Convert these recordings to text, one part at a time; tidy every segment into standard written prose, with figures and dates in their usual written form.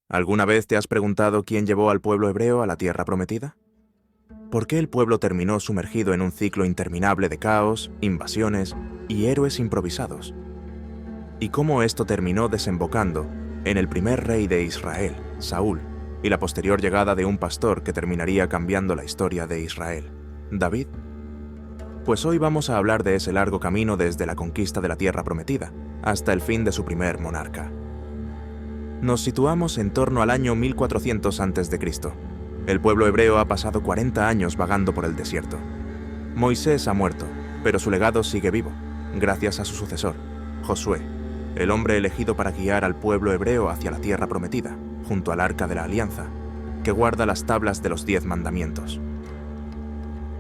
¿Alguna vez te has preguntado quién llevó al pueblo hebreo a la tierra prometida? ¿Por qué el pueblo terminó sumergido en un ciclo interminable de caos, invasiones y héroes improvisados? ¿Y cómo esto terminó desembocando en el primer rey de Israel, Saúl, y la posterior llegada de un pastor que terminaría cambiando la historia de Israel, David? Pues hoy vamos a hablar de ese largo camino desde la conquista de la tierra prometida hasta el fin de su primer monarca. Nos situamos en torno al año 1400 a.C. El pueblo hebreo ha pasado 40 años vagando por el desierto. Moisés ha muerto, pero su legado sigue vivo, gracias a su sucesor, Josué, el hombre elegido para guiar al pueblo hebreo hacia la tierra prometida, junto al Arca de la Alianza, que guarda las tablas de los 10 mandamientos.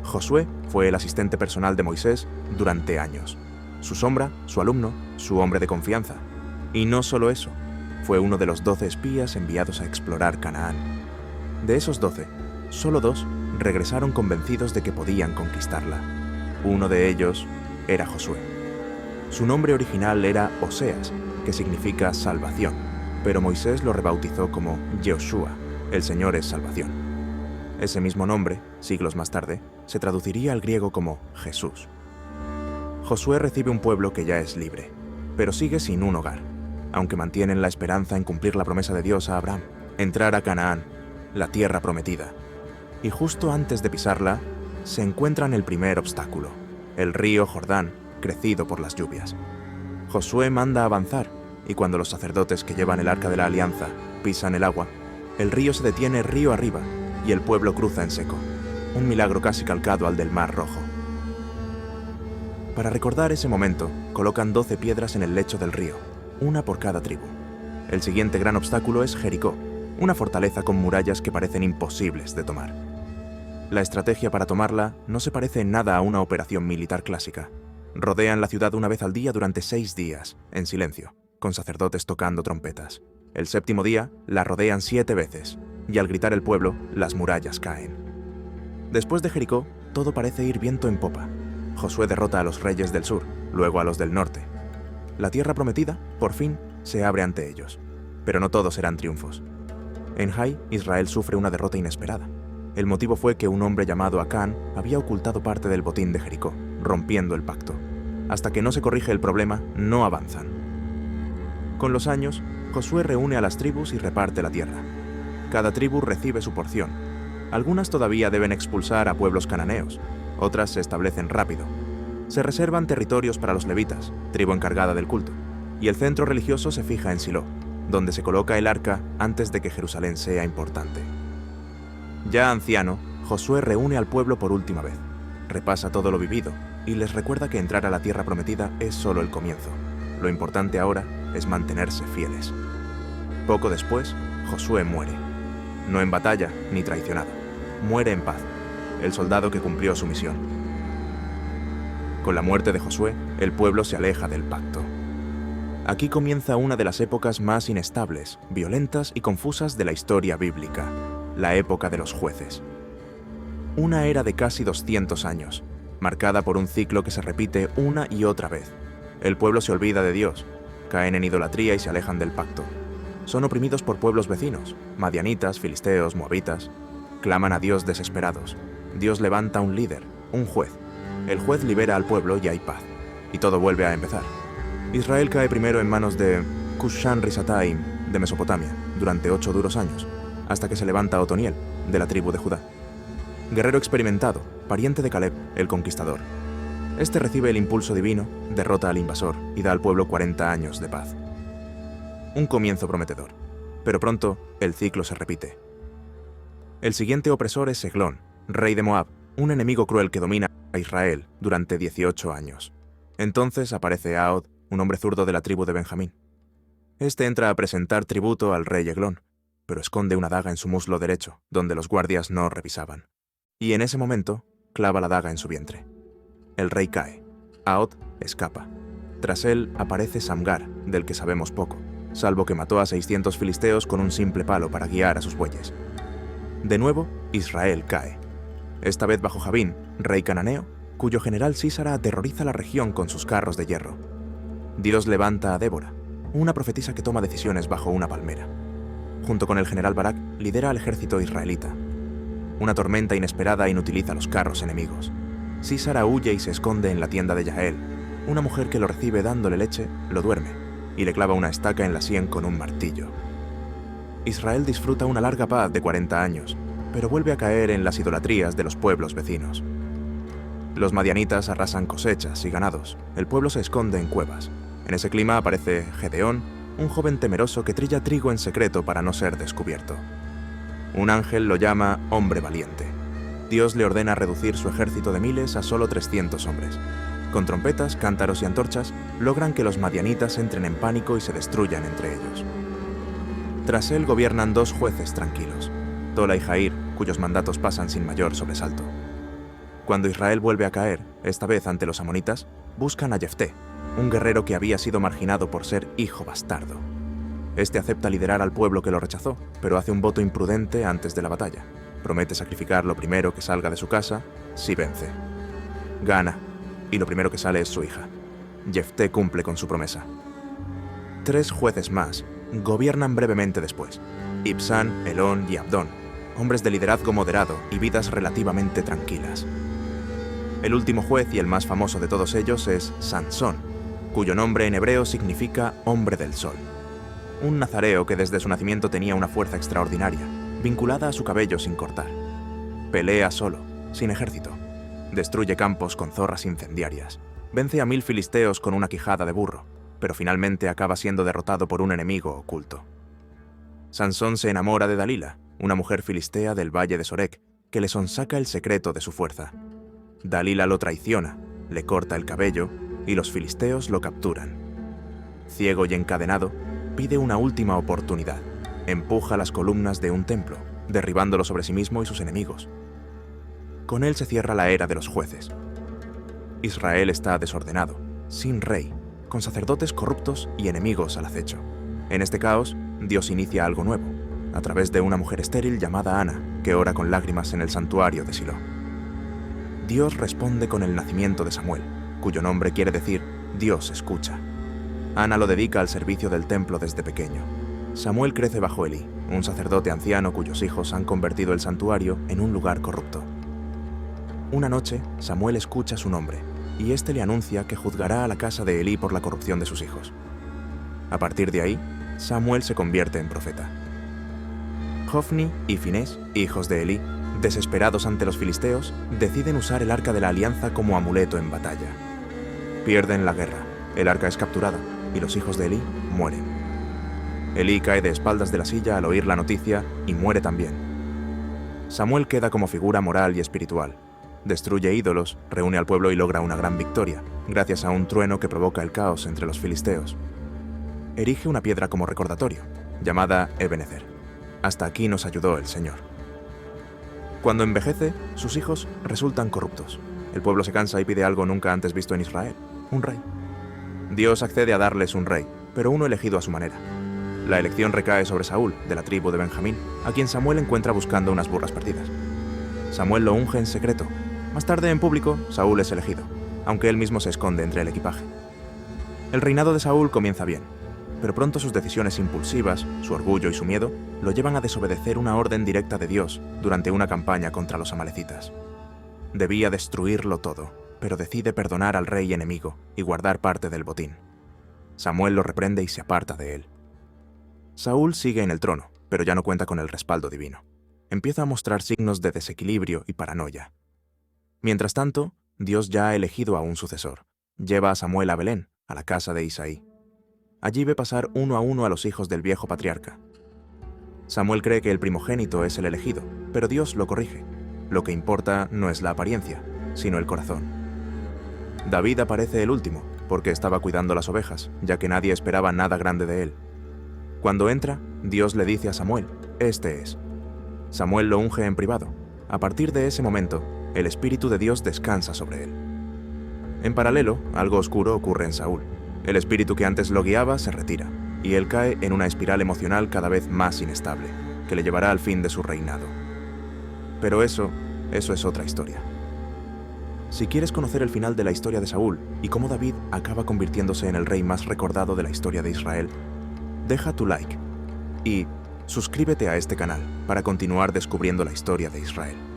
Josué fue el asistente personal de Moisés durante años, su sombra, su alumno, su hombre de confianza. Y no solo eso, fue uno de los 12 espías enviados a explorar Canaán. De esos 12, solo 2 regresaron convencidos de que podían conquistarla. Uno de ellos era Josué. Su nombre original era Oseas, que significa salvación, pero Moisés lo rebautizó como Yehoshua, el Señor es salvación. Ese mismo nombre, siglos más tarde, se traduciría al griego como Jesús. Josué recibe un pueblo que ya es libre, pero sigue sin un hogar, aunque mantienen la esperanza en cumplir la promesa de Dios a Abraham, entrar a Canaán, la tierra prometida. Y justo antes de pisarla, se encuentran el primer obstáculo, el río Jordán, crecido por las lluvias. Josué manda avanzar, y cuando los sacerdotes que llevan el Arca de la Alianza pisan el agua, el río se detiene río arriba, y el pueblo cruza en seco, un milagro casi calcado al del Mar Rojo. Para recordar ese momento, colocan 12 piedras en el lecho del río, una por cada tribu. El siguiente gran obstáculo es Jericó, una fortaleza con murallas que parecen imposibles de tomar. La estrategia para tomarla no se parece en nada a una operación militar clásica. Rodean la ciudad una vez al día durante 6 días, en silencio, con sacerdotes tocando trompetas. El 7º día, la rodean 7 veces, y al gritar el pueblo, las murallas caen. Después de Jericó, todo parece ir viento en popa. Josué derrota a los reyes del sur, luego a los del norte. La tierra prometida, por fin, se abre ante ellos. Pero no todos serán triunfos. En Hai, Israel sufre una derrota inesperada. El motivo fue que un hombre llamado Acán había ocultado parte del botín de Jericó, rompiendo el pacto. Hasta que no se corrige el problema, no avanzan. Con los años, Josué reúne a las tribus y reparte la tierra. Cada tribu recibe su porción. Algunas todavía deben expulsar a pueblos cananeos, otras se establecen rápido. Se reservan territorios para los levitas, tribu encargada del culto, y el centro religioso se fija en Silo, donde se coloca el arca antes de que Jerusalén sea importante. Ya anciano, Josué reúne al pueblo por última vez, repasa todo lo vivido y les recuerda que entrar a la tierra prometida es solo el comienzo. Lo importante ahora es mantenerse fieles. Poco después, Josué muere. No en batalla ni traicionado, muere en paz, el soldado que cumplió su misión. Con la muerte de Josué, el pueblo se aleja del pacto. Aquí comienza una de las épocas más inestables, violentas y confusas de la historia bíblica, la época de los jueces. Una era de casi 200 años, marcada por un ciclo que se repite una y otra vez. El pueblo se olvida de Dios, caen en idolatría y se alejan del pacto. Son oprimidos por pueblos vecinos, madianitas, filisteos, moabitas. Claman a Dios desesperados. Dios levanta un líder, un juez. El juez libera al pueblo y hay paz. Y todo vuelve a empezar. Israel cae primero en manos de Cushan-Risataim, de Mesopotamia, durante 8 duros años, hasta que se levanta Otoniel, de la tribu de Judá. Guerrero experimentado, pariente de Caleb, el conquistador. Este recibe el impulso divino, derrota al invasor y da al pueblo 40 años de paz. Un comienzo prometedor, pero pronto el ciclo se repite. El siguiente opresor es Eglón, rey de Moab, un enemigo cruel que domina a Israel durante 18 años. Entonces aparece Ahod, un hombre zurdo de la tribu de Benjamín. Este entra a presentar tributo al rey Eglón, pero esconde una daga en su muslo derecho, donde los guardias no revisaban. Y en ese momento, clava la daga en su vientre. El rey cae. Ahod escapa. Tras él aparece Samgar, del que sabemos poco, salvo que mató a 600 filisteos con un simple palo para guiar a sus bueyes. De nuevo, Israel cae. Esta vez bajo Jabín, rey cananeo, cuyo general Sísara aterroriza la región con sus carros de hierro. Dios levanta a Débora, una profetisa que toma decisiones bajo una palmera. junto con el general Barak, lidera al ejército israelita. Una tormenta inesperada inutiliza los carros enemigos. Sísara huye y se esconde en la tienda de Yael. Una mujer que lo recibe dándole leche, lo duerme, y le clava una estaca en la sien con un martillo. Israel disfruta una larga paz de 40 años, pero vuelve a caer en las idolatrías de los pueblos vecinos. Los madianitas arrasan cosechas y ganados. El pueblo se esconde en cuevas. En ese clima aparece Gedeón, un joven temeroso que trilla trigo en secreto para no ser descubierto. Un ángel lo llama hombre valiente. Dios le ordena reducir su ejército de miles a solo 300 hombres. Con trompetas, cántaros y antorchas, logran que los madianitas entren en pánico y se destruyan entre ellos. Tras él gobiernan 2 jueces tranquilos, Tola y Jair, cuyos mandatos pasan sin mayor sobresalto. Cuando Israel vuelve a caer, esta vez ante los amonitas, buscan a Jefté, un guerrero que había sido marginado por ser hijo bastardo. Este acepta liderar al pueblo que lo rechazó, pero hace un voto imprudente antes de la batalla. Promete sacrificar lo primero que salga de su casa si vence. Gana, y lo primero que sale es su hija. Jefté cumple con su promesa. 3 jueces más gobiernan brevemente después: Ibsán, Elón y Abdón, hombres de liderazgo moderado y vidas relativamente tranquilas. El último juez y el más famoso de todos ellos es Sansón, cuyo nombre en hebreo significa hombre del sol. Un nazareo que desde su nacimiento tenía una fuerza extraordinaria, vinculada a su cabello sin cortar. Pelea solo, sin ejército. Destruye campos con zorras incendiarias. Vence a 1000 filisteos con una quijada de burro, pero finalmente acaba siendo derrotado por un enemigo oculto. Sansón se enamora de Dalila, una mujer filistea del valle de Sorek, que le sonsaca el secreto de su fuerza. Dalila lo traiciona, le corta el cabello y los filisteos lo capturan. Ciego y encadenado, pide una última oportunidad. Empuja las columnas de un templo, derribándolo sobre sí mismo y sus enemigos. Con él se cierra la era de los jueces. Israel está desordenado, sin rey, con sacerdotes corruptos y enemigos al acecho. En este caos, Dios inicia algo nuevo, a través de una mujer estéril llamada Ana, que ora con lágrimas en el santuario de Silo. Dios responde con el nacimiento de Samuel, cuyo nombre quiere decir Dios escucha. Ana lo dedica al servicio del templo desde pequeño. Samuel crece bajo Elí, un sacerdote anciano cuyos hijos han convertido el santuario en un lugar corrupto. Una noche, Samuel escucha su nombre, y éste le anuncia que juzgará a la casa de Elí por la corrupción de sus hijos. A partir de ahí, Samuel se convierte en profeta. Hofni y Finés, hijos de Elí, desesperados ante los filisteos, deciden usar el arca de la alianza como amuleto en batalla. Pierden la guerra, el arca es capturada, y los hijos de Elí mueren. Elí cae de espaldas de la silla al oír la noticia y muere también. Samuel queda como figura moral y espiritual. Destruye ídolos, reúne al pueblo y logra una gran victoria, gracias a un trueno que provoca el caos entre los filisteos. Erige una piedra como recordatorio, llamada Ebenezer. Hasta aquí nos ayudó el Señor. Cuando envejece, sus hijos resultan corruptos. El pueblo se cansa y pide algo nunca antes visto en Israel: un rey. Dios accede a darles un rey, pero uno elegido a su manera. La elección recae sobre Saúl, de la tribu de Benjamín, a quien Samuel encuentra buscando unas burras perdidas. Samuel lo unge en secreto. Más tarde, en público, Saúl es elegido, aunque él mismo se esconde entre el equipaje. El reinado de Saúl comienza bien, pero pronto sus decisiones impulsivas, su orgullo y su miedo lo llevan a desobedecer una orden directa de Dios durante una campaña contra los amalecitas. Debía destruirlo todo, pero decide perdonar al rey enemigo y guardar parte del botín. Samuel lo reprende y se aparta de él. Saúl sigue en el trono, pero ya no cuenta con el respaldo divino. Empieza a mostrar signos de desequilibrio y paranoia. Mientras tanto, Dios ya ha elegido a un sucesor. Lleva a Samuel a Belén, a la casa de Isaí. Allí ve pasar uno a uno a los hijos del viejo patriarca. Samuel cree que el primogénito es el elegido, pero Dios lo corrige. Lo que importa no es la apariencia, sino el corazón. David aparece el último, porque estaba cuidando las ovejas, ya que nadie esperaba nada grande de él. Cuando entra, Dios le dice a Samuel: «Este es». Samuel lo unge en privado. A partir de ese momento, el Espíritu de Dios descansa sobre él. En paralelo, algo oscuro ocurre en Saúl. El espíritu que antes lo guiaba se retira, y él cae en una espiral emocional cada vez más inestable, que le llevará al fin de su reinado. Pero eso es otra historia. Si quieres conocer el final de la historia de Saúl y cómo David acaba convirtiéndose en el rey más recordado de la historia de Israel, deja tu like y, Suscríbete a este canal para continuar descubriendo la historia de Israel.